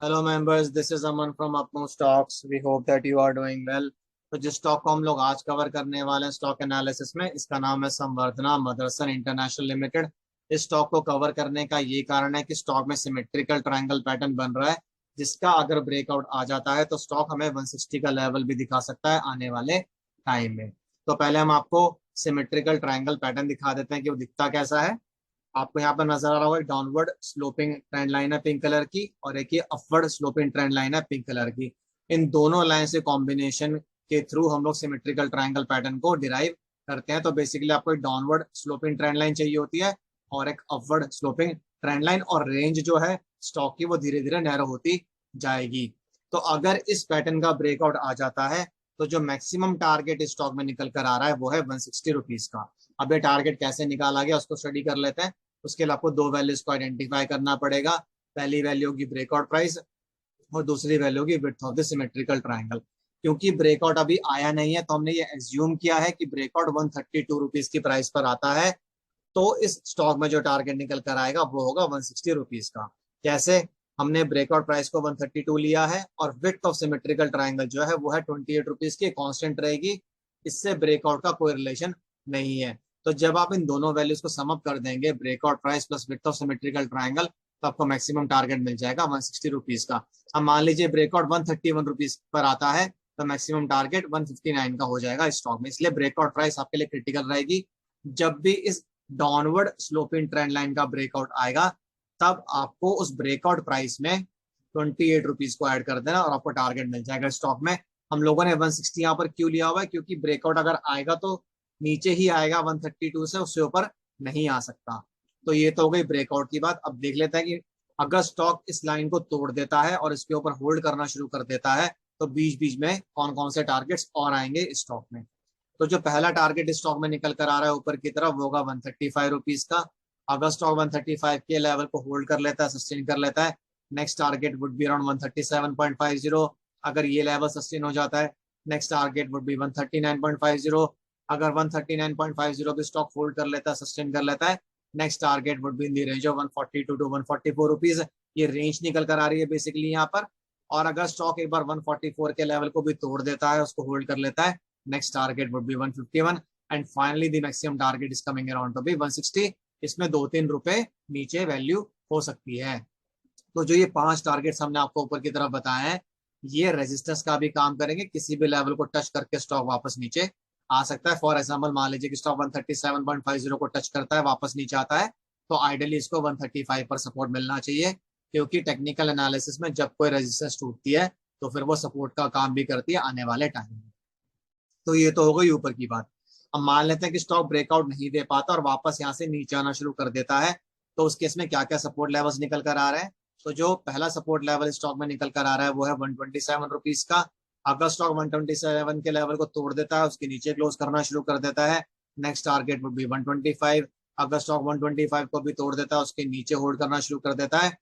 Hello members, this is Aman from Apno stocks. We hope that you are doing well. तो जिस stock को हम लोग आज कवर करने वाले हैं स्टॉक एनालिसिस में, इसका नाम है संवर्धना मदरसन इंटरनेशनल लिमिटेड। इस स्टॉक को कवर करने का ये कारण है कि स्टॉक में सिमेट्रिकल ट्रायंगल पैटर्न बन रहा है, जिसका अगर ब्रेकआउट आ जाता है तो स्टॉक हमें 160 का लेवल भी दिखा सकता है आने वाले टाइम में। तो पहले हम आपको सिमेट्रिकल ट्रायंगल पैटर्न दिखा देते हैं कि वो दिखता कैसा है। आपको यहाँ पर नजर आ रहा होगा, डाउनवर्ड स्लोपिंग ट्रेंड लाइन है पिंक कलर की, और एक ये अपवर्ड स्लोपिंग ट्रेंड लाइन है पिंक कलर की। इन दोनों लाइन से कॉम्बिनेशन के थ्रू हम लोग सिमेट्रिकल ट्रायंगल पैटर्न को डिराइव करते हैं। तो बेसिकली आपको एक डाउनवर्ड स्लोपिंग ट्रेंड लाइन चाहिए होती है और एक अपवर्ड स्लोपिंग ट्रेंड लाइन, और रेंज जो है स्टॉक की वो धीरे धीरे नैरो होती जाएगी। तो अगर इस पैटर्न का ब्रेकआउट आ जाता है तो जो मैक्सिमम टारगेट इस स्टॉक में निकल कर आ रहा है वो है 160 रुपीज का। अब ये टारगेट कैसे निकाला गया उसको स्टडी कर लेते हैं। उसके लिए आपको दो वैल्यूज को आइडेंटिफाई करना पड़ेगा। पहली वैल्यू होगी ब्रेकआउट प्राइस और दूसरी वैल्यू होगी width of the symmetrical triangle. क्योंकि ब्रेकआउट अभी आया नहीं है तो हमने ये एज्यूम किया है कि ब्रेकआउट 132 रुपीज की प्राइस पर आता है, तो इस स्टॉक में जो टारगेट निकल कर आएगा वो होगा 160 रुपीज का। कैसे? हमने ब्रेकआउट प्राइस को 132 लिया है और विड्थ ऑफ सिमेट्रिकल ट्रायंगल जो है वो है 28 रुपीज की, कांस्टेंट रहेगी। इससे ब्रेकआउट का कोई रिलेशन नहीं है। तो जब आप इन दोनों वैल्यूज को सम अप कर देंगे, breakout price plus width of symmetrical triangle, तो आपको मैक्सिमम टारगेट मिल जाएगा 160 रुपीज का। अब मान लीजिए ब्रेकआउट 131 रुपीज पर आता है तो मैक्सिमम टारगेट 159 का हो जाएगा इस स्टॉक में। इसलिए ब्रेकआउट प्राइस आपके लिए क्रिटिकल रहेगी। जब भी इस डाउनवर्ड स्लोपिंग ट्रेंड लाइन का ब्रेकआउट आएगा तब आपको उस ब्रेकआउट प्राइस में 28 रुपीज को ऐड कर देना और आपको टारगेट मिल जाएगा स्टॉक में। हम लोगों ने 160 यहाँ पर क्यों लिया हुआ है? क्योंकि ब्रेकआउट अगर आएगा तो नीचे ही आएगा 132 से, उससे ऊपर नहीं आ सकता। तो ये तो हो गई ब्रेकआउट की बात। अब देख लेते हैं कि अगर स्टॉक इस लाइन को तोड़ देता है और इसके ऊपर होल्ड करना शुरू कर देता है तो बीच बीच में कौन कौन से टारगेट्स और आएंगे इस स्टॉक में। तो जो पहला टारगेट इस स्टॉक में निकल कर आ रहा है ऊपर की तरफ वो होगा 135 रुपीज का। अगर स्टॉक 135 के लेवल को होल्ड कर लेता है, सस्टेन कर लेता है, next target would be around 137.50। अगर ये लेवल सस्टेन हो जाता है, नेक्स्ट टारगेट वुड बी 139.50। अगर 139.50 भी स्टॉक होल्ड कर लेता है, सस्टेन कर लेता है, next target would be in the range of 142 to 144 rupees. ये रेंज निकल कर आ रही है बेसिकली यहाँ पर। और अगर स्टॉक एक बार 144 के लेवल को भी तोड़ देता है, उसको होल्ड कर लेता है, next target would be 151 and finally the maximum target is coming around to be 160। इसमें 2-3 रुपए नीचे वैल्यू हो सकती है। तो जो ये 5 टारगेट्स हमने आपको ऊपर की तरफ बताए हैं, ये रेजिस्टेंस का भी काम करेंगे। किसी भी लेवल को टच करके स्टॉक वापस नीचे आ सकता है। फॉर एग्जांपल मान लीजिए कि स्टॉक 137.50 को टच करता है, वापस नीचे आता है, तो आइडियली इसको 135 पर सपोर्ट मिलना चाहिए। क्योंकि टेक्निकल एनालिसिस में जब कोई रेजिस्टेंस टूटती है तो फिर वो सपोर्ट का काम भी करती है आने वाले टाइम में। तो ये तो हो गई ऊपर की बात। अब मान लेते हैं कि स्टॉक ब्रेकआउट नहीं दे पाता और वापस यहाँ से नीचे आना शुरू कर देता है, तो उस केस में क्या क्या सपोर्ट लेवल्स निकल कर आ रहे हैं। तो जो पहला सपोर्ट लेवल स्टॉक में निकल कर आ रहा है वो है 127 रुपीज का। अगर स्टॉक 127 के लेवल को तोड़ देता है, उसके नीचे क्लोज करना शुरू कर देता है, नेक्स्ट टारगेट वुड बी 125। अगर स्टॉक 125 को भी तोड़ देता है, उसके नीचे होल्ड करना शुरू कर देता है,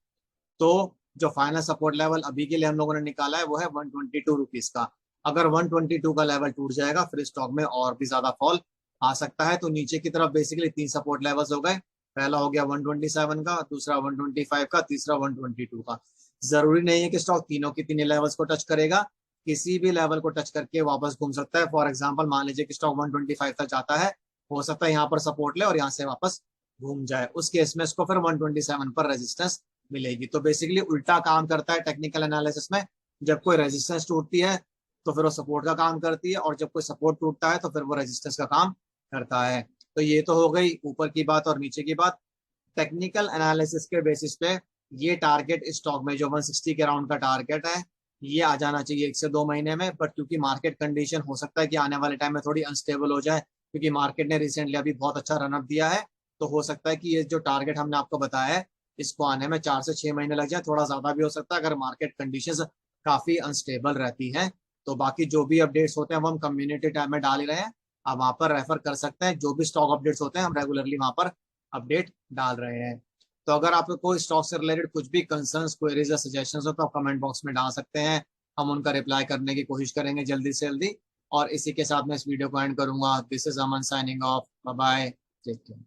तो जो फाइनल सपोर्ट लेवल अभी के लिए हम लोगों ने निकाला है वो है 122 रुपीज का। अगर 122 का लेवल टूट जाएगा फिर स्टॉक में और भी ज्यादा फॉल आ सकता है। तो नीचे की तरफ बेसिकली 3 सपोर्ट लेवल्स हो गए। पहला हो गया 127 का, दूसरा 125 का, तीसरा 122 का। जरूरी नहीं है कि स्टॉक तीनों की तीनों लेवल्स को टच करेगा, किसी भी लेवल को टच करके वापस घूम सकता है। फॉर एग्जाम्पल मान लीजिए कि स्टॉक 125 तक जाता है, हो सकता है यहाँ पर सपोर्ट ले और यहाँ से वापस घूम जाए, उस केस में इसको फिर 127 पर रेजिस्टेंस मिलेगी। तो बेसिकली उल्टा काम करता है टेक्निकल एनालिसिस में। जब कोई रेजिस्टेंस टूटती है तो फिर वो सपोर्ट का काम करती है, और जब कोई सपोर्ट टूटता है तो फिर वो रेजिस्टेंस का काम करता है। तो ये तो हो गई ऊपर की बात और नीचे की बात। टेक्निकल एनालिसिस के बेसिस पे ये टारगेट इस स्टॉक में जो 160 के राउंड का टारगेट है, ये आ जाना चाहिए 1 से 2 महीने में। बट क्योंकि मार्केट कंडीशन हो सकता है कि आने वाले टाइम में थोड़ी अनस्टेबल हो जाए, क्योंकि मार्केट ने रिसेंटली अभी बहुत अच्छा रनअप दिया है, तो हो सकता है कि ये जो टारगेट हमने आपको बताया है इसको आने में 4 से 6 महीने लग जाए। थोड़ा ज्यादा भी हो सकता है अगर मार्केट कंडीशंस काफी अनस्टेबल रहती हैं। तो बाकी जो भी अपडेट्स होते हैं वो हम कम्युनिटी टैब में डाल ही रहे हैं, आप वहां पर रेफर कर सकते हैं। जो भी स्टॉक अपडेट्स होते हैं हम रेगुलरली वहां पर अपडेट डाल रहे हैं। तो अगर आपको कोई स्टॉक से रिलेटेड कुछ भी कंसर्न्स, क्वेरीज या सजेशंस हो तो आप कमेंट बॉक्स में डाल सकते हैं। हम उनका रिप्लाई करने की कोशिश करेंगे जल्दी से जल्दी। और इसी के साथ मैं इस वीडियो को एंड करूंगा। This is Aman signing off. Bye bye, take care.